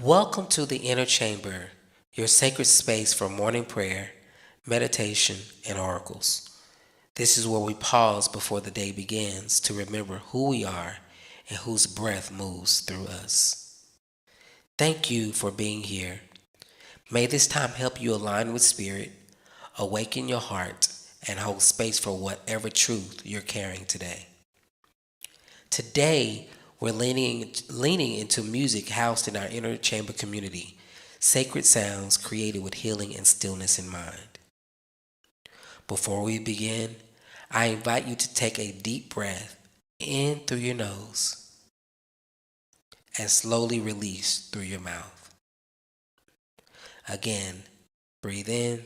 Welcome to the Inner Chamber, your sacred space for morning prayer, meditation, and oracles. This is where we pause before the day begins to remember who we are and whose breath moves through us. Thank you for being here. May this time help you align with Spirit, awaken your heart, and hold space for whatever truth you're carrying today. Today, we're leaning into music housed in our inner chamber community, sacred sounds created with healing and stillness in mind. Before we begin, I invite you to take a deep breath in through your nose and slowly release through your mouth. Again, breathe in,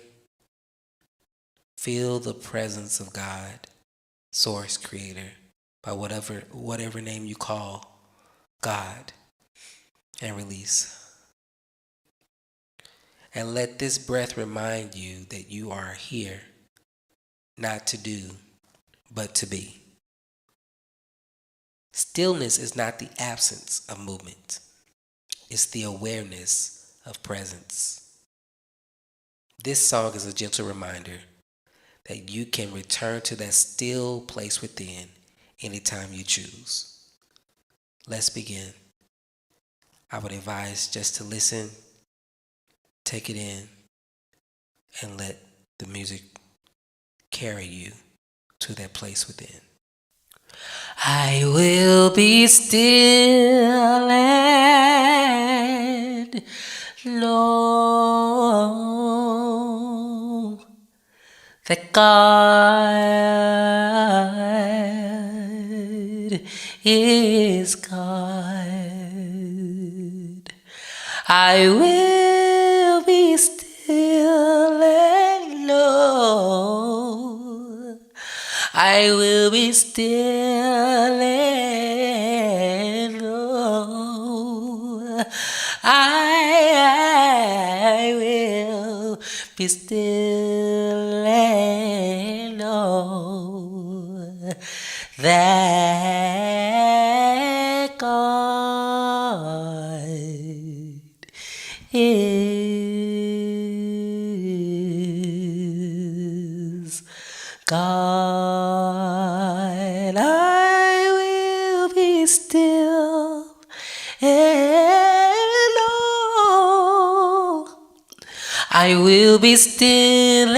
feel the presence of God, Source, Creator, by whatever name you call God, and release. And let this breath remind you that you are here, not to do, but to be. Stillness is not the absence of movement, it's the awareness of presence. This song is a gentle reminder that you can return to that still place within anytime you choose. Let's begin. I would advise just to listen, take it in, and let the music carry you to that place within. I will be still and know that God is God. I will be still and know. I will be still and know. I will be still and know that God is God. I will be still and know. I will be still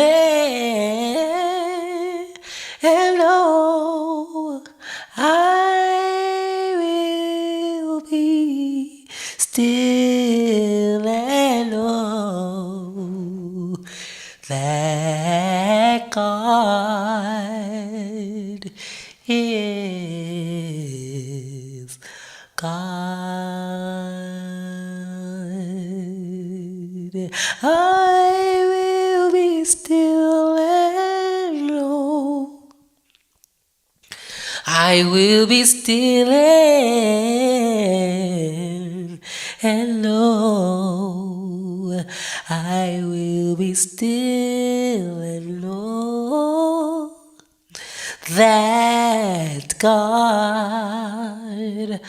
and know. I will be still and know that God is God. I will be still and know. I will be still and know. I will be still and know that God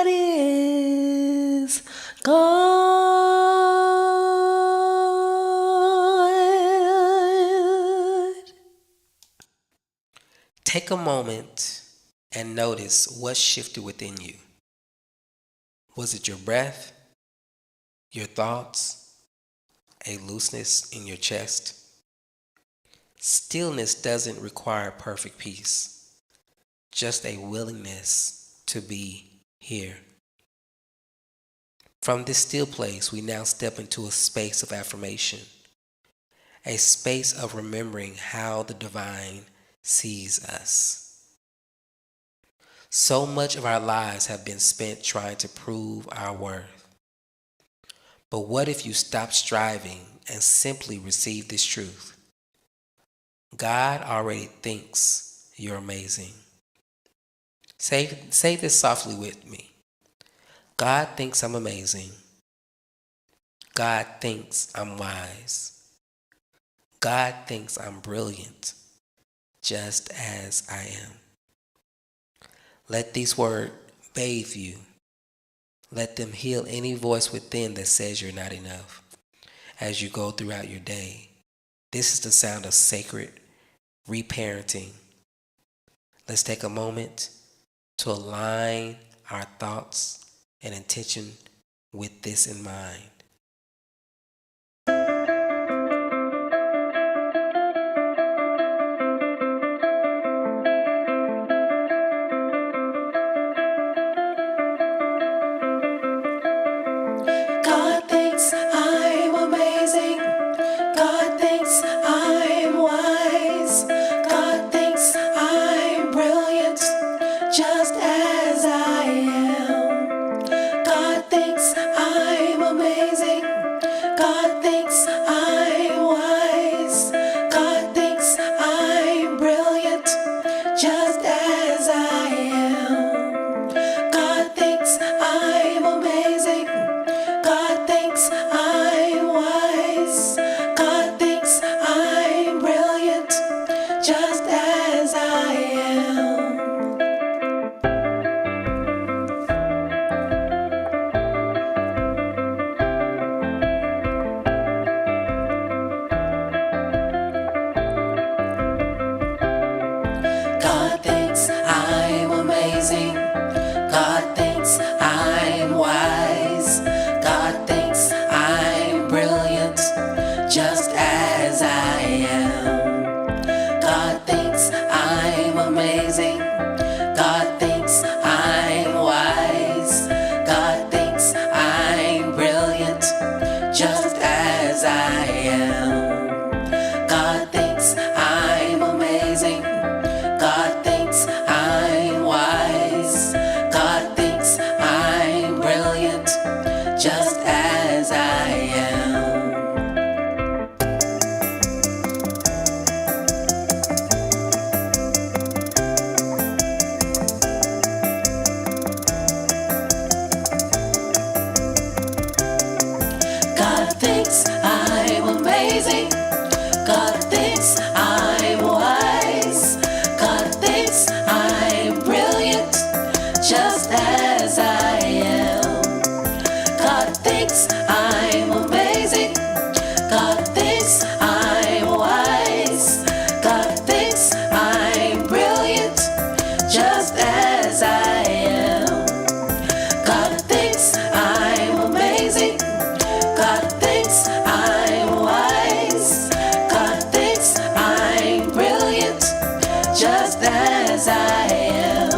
is God. Take a moment and notice what shifted within you. Was it your breath, your thoughts, a looseness in your chest? Stillness doesn't require perfect peace, just a willingness to be here. From this still place, we now step into a space of affirmation, a space of remembering how the divine sees us. So much of our lives have been spent trying to prove our worth. But what if you stop striving and simply receive this truth? God already thinks you're amazing. Say this softly with me. God thinks I'm amazing. God thinks I'm wise. God thinks I'm brilliant, just as I am. Let these words bathe you. Let them heal any voice within that says you're not enough as you go throughout your day. This is the sound of sacred reparenting. Let's take a moment to align our thoughts and intention with this in mind. God thinks I'm amazing. God thinks I'm wise. God thinks I'm brilliant, just as I am. God thinks I'm amazing. God thinks I'm wise. God thinks I'm brilliant, just as I am. God thinks I'm amazing. God thinks I'm wise. God thinks I'm brilliant, just as I am. God thinks I'm amazing. God thinks I'm wise. God thinks I'm brilliant, just as I am. God thinks I'm amazing. God thinks I'm wise. God thinks I'm brilliant, just as I am. God thinks I'm amazing. God thinks I'm wise. God thinks I'm brilliant, just as I am. God thinks I'm amazing. God thinks I'm wise. God thinks I'm brilliant, just as I am. God thinks I'm amazing. God thinks I'm wise. God thinks I'm brilliant, just as I am. God thinks I'm amazing. God thinks I'm wise. God thinks I'm brilliant, just as I am.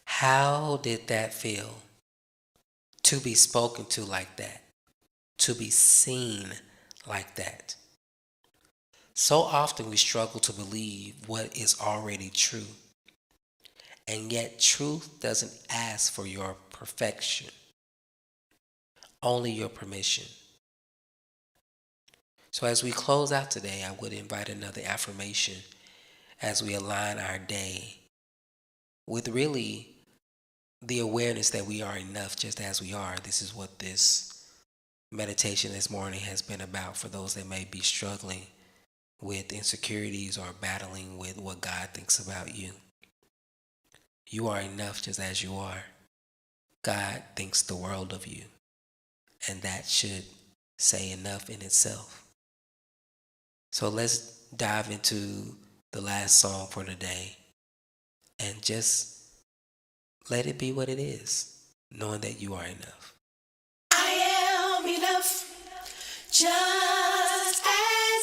How did that feel? To be spoken to like that, to be seen like that. So often we struggle to believe what is already true, and yet truth doesn't ask for your perfection, only your permission. So as we close out today, I would invite another affirmation as we align our day with really the awareness that we are enough just as we are. This is what this meditation this morning has been about for those that may be struggling with insecurities or battling with what God thinks about you. You are enough just as you are. God thinks the world of you, and that should say enough in itself. So let's dive into the last song for today and just let it be what it is, knowing that you are enough. I am enough, just as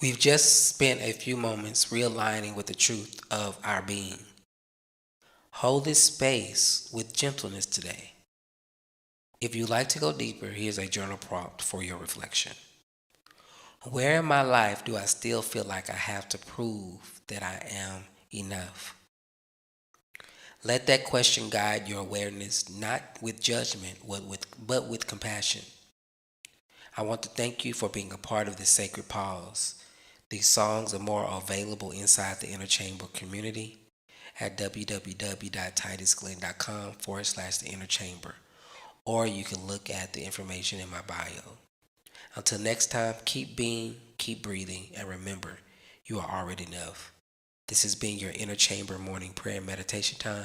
We've just spent a few moments realigning with the truth of our being. Hold this space with gentleness today. If you'd like to go deeper, here's a journal prompt for your reflection. Where in my life do I still feel like I have to prove that I am enough? Let that question guide your awareness, not with judgment, but with compassion. I want to thank you for being a part of this sacred pause. These songs are more available inside the Inner Chamber community at www.titusglenn.com/the inner chamber, or you can look at the information in my bio. Until next time, keep being, keep breathing, and remember, you are already enough. This has been your Inner Chamber morning prayer and meditation time.